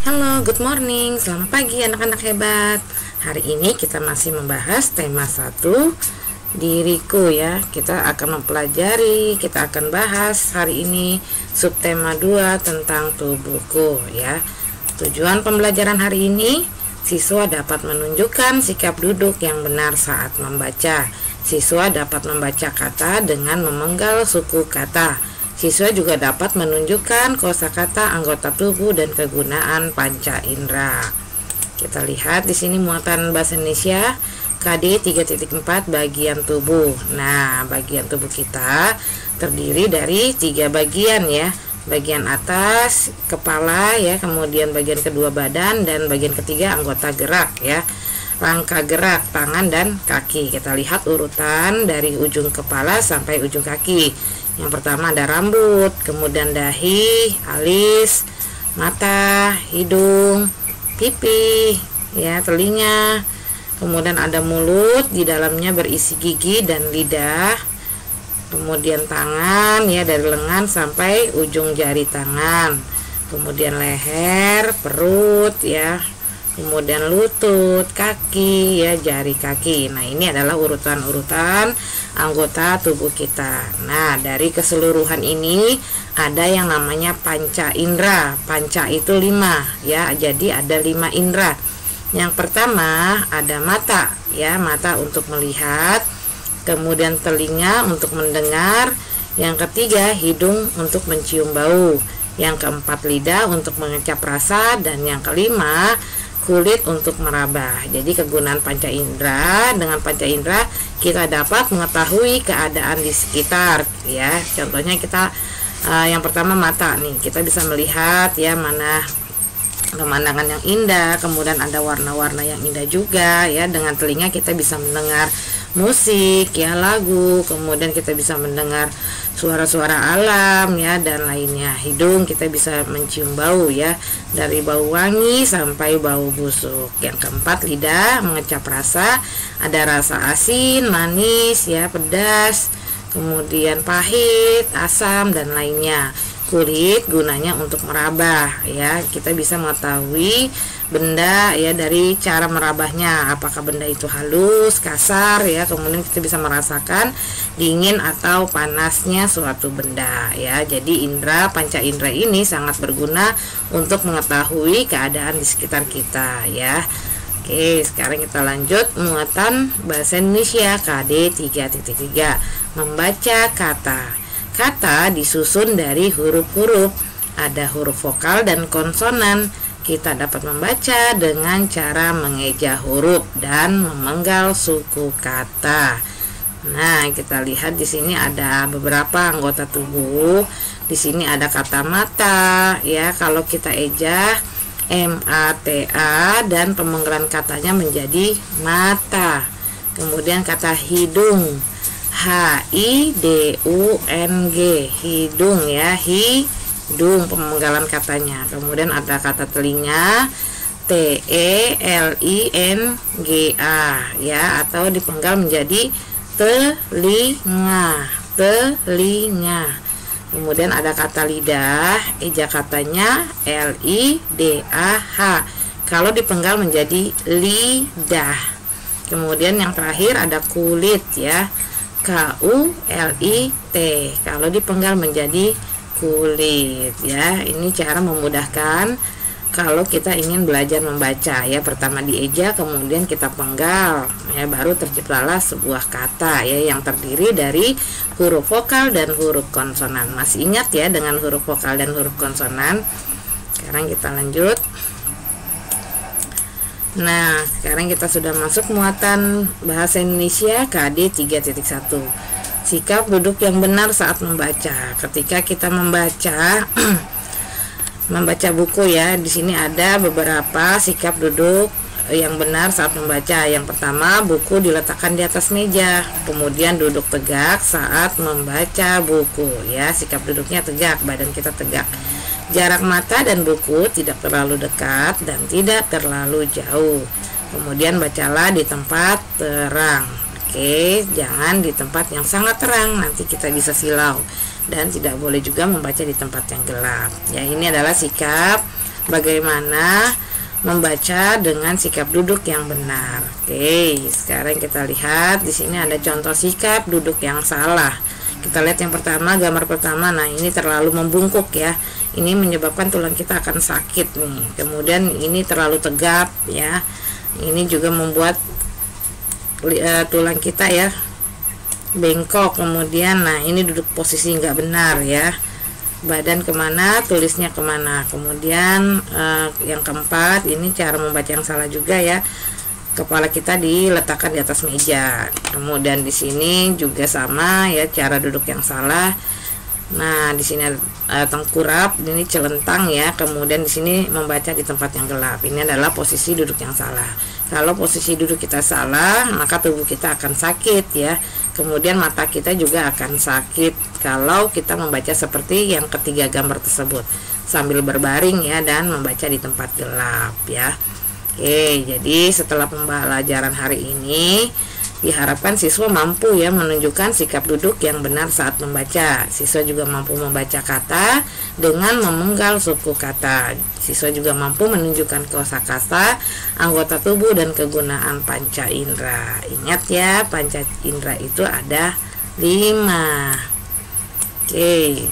Halo, good morning, selamat pagi anak-anak hebat. Hari ini kita masih membahas tema 1, diriku ya. Kita akan mempelajari, kita akan bahas hari ini subtema 2 tentang tubuhku ya. Tujuan pembelajaran hari ini, siswa dapat menunjukkan sikap duduk yang benar saat membaca. Siswa dapat membaca kata dengan memenggal suku kata. Siswa juga dapat menunjukkan kosakata anggota tubuh dan kegunaan panca indera. Kita lihat di sini muatan bahasa Indonesia KD 3.4 bagian tubuh. Nah, bagian tubuh kita terdiri dari 3 bagian ya. Bagian atas kepala ya, kemudian bagian kedua badan, dan bagian ketiga anggota gerak ya. Rangka gerak tangan dan kaki. Kita lihat urutan dari ujung kepala sampai ujung kaki. Yang pertama ada rambut, kemudian dahi, alis, mata, hidung, pipi, ya, telinga. Kemudian ada mulut, di dalamnya berisi gigi dan lidah. Kemudian tangan, ya, dari lengan sampai ujung jari tangan. Kemudian leher, perut, ya. Kemudian lutut, kaki, ya, jari kaki. Nah, ini adalah urutan-urutan anggota tubuh kita. Nah, dari keseluruhan ini ada yang namanya panca indera. Panca itu 5 ya, jadi ada 5 indera. Yang pertama ada mata ya, mata untuk melihat. Kemudian telinga untuk mendengar. Yang ketiga hidung untuk mencium bau. Yang keempat lidah untuk mengecap rasa. Dan yang kelima kulit untuk meraba. Jadi kegunaan panca indera, dengan panca indera kita dapat mengetahui keadaan di sekitar ya. Contohnya kita yang pertama mata nih, kita bisa melihat ya mana pemandangan yang indah, kemudian ada warna-warna yang indah juga ya. Dengan telinga kita bisa mendengar musik ya, lagu, kemudian kita bisa mendengar suara-suara alam ya, dan lainnya. Hidung kita bisa mencium bau ya, dari bau wangi sampai bau busuk. Yang keempat lidah mengecap rasa, ada rasa asin, manis ya, pedas, kemudian pahit, asam, dan lainnya. Kulit gunanya untuk meraba ya, kita bisa mengetahui benda ya dari cara merabahnya, apakah benda itu halus, kasar ya. Kemudian kita bisa merasakan dingin atau panasnya suatu benda ya. Jadi indera, panca indera ini sangat berguna untuk mengetahui keadaan di sekitar kita ya. Oke, sekarang kita lanjut muatan bahasa Indonesia KD 3.3, membaca kata. Kata disusun dari huruf-huruf, ada huruf vokal dan konsonan. Kita dapat membaca dengan cara mengeja huruf dan memenggal suku kata. Nah, kita lihat di sini ada beberapa anggota tubuh. Di sini ada kata mata, ya. Kalau kita eja MATA dan pemenggalan katanya menjadi mata. Kemudian kata hidung, HIDUNG, hidung ya, hidung pemenggalan katanya. Kemudian ada kata telinga, TELINGA ya, atau dipenggal menjadi telinga, telinga. Kemudian ada kata lidah, eja katanya LIDAH, kalau dipenggal menjadi lidah. Kemudian yang terakhir ada kulit ya, KULIT, kalau dipenggal menjadi kulit ya. Ini cara memudahkan kalau kita ingin belajar membaca ya. Pertama dieja, kemudian kita penggal ya, baru terciptalah sebuah kata ya yang terdiri dari huruf vokal dan huruf konsonan. Masih ingat ya dengan huruf vokal dan huruf konsonan? Sekarang kita lanjut. Nah, sekarang kita sudah masuk muatan bahasa Indonesia KD 3.1. Sikap duduk yang benar saat membaca. Ketika kita membaca membaca buku ya, di sini ada beberapa sikap duduk yang benar saat membaca. Yang pertama, buku diletakkan di atas meja, kemudian duduk tegak saat membaca buku ya. Sikap duduknya tegak, badan kita tegak. Jarak mata dan buku tidak terlalu dekat dan tidak terlalu jauh. Kemudian bacalah di tempat terang. Oke, jangan di tempat yang sangat terang, nanti kita bisa silau. Dan tidak boleh juga membaca di tempat yang gelap. Ya, ini adalah sikap bagaimana membaca dengan sikap duduk yang benar. Oke, sekarang kita lihat di sini ada contoh sikap duduk yang salah. Kita lihat yang pertama, gambar pertama. Nah, ini terlalu membungkuk ya. Ini menyebabkan tulang kita akan sakit nih. Kemudian ini terlalu tegap ya. Ini juga membuat tulang kita ya bengkok. Kemudian nah, ini duduk posisi nggak benar ya. Badan kemana, tulisnya kemana. Kemudian yang keempat, ini cara membaca yang salah juga ya. Kepala kita diletakkan di atas meja. Kemudian di sini juga sama ya, cara duduk yang salah. Nah, di sini tengkurap, ini celentang ya. Kemudian di sini membaca di tempat yang gelap. Ini adalah posisi duduk yang salah. Kalau posisi duduk kita salah, maka tubuh kita akan sakit ya. Kemudian mata kita juga akan sakit kalau kita membaca seperti yang ketiga gambar tersebut, sambil berbaring ya dan membaca di tempat gelap ya. Oke, jadi setelah pembelajaran hari ini diharapkan siswa mampu ya menunjukkan sikap duduk yang benar saat membaca. Siswa juga mampu membaca kata dengan memenggal suku kata. Siswa juga mampu menunjukkan kosakata, anggota tubuh, dan kegunaan panca indera. Ingat ya, panca indera itu ada 5. Oke,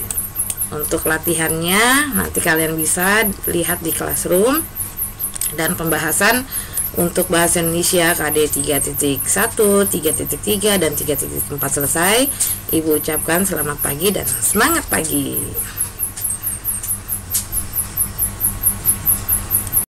untuk latihannya nanti kalian bisa lihat di classroom. Dan pembahasan untuk bahasa Indonesia KD 3.1, 3.3, dan 3.4 selesai. Ibu ucapkan selamat pagi dan semangat pagi.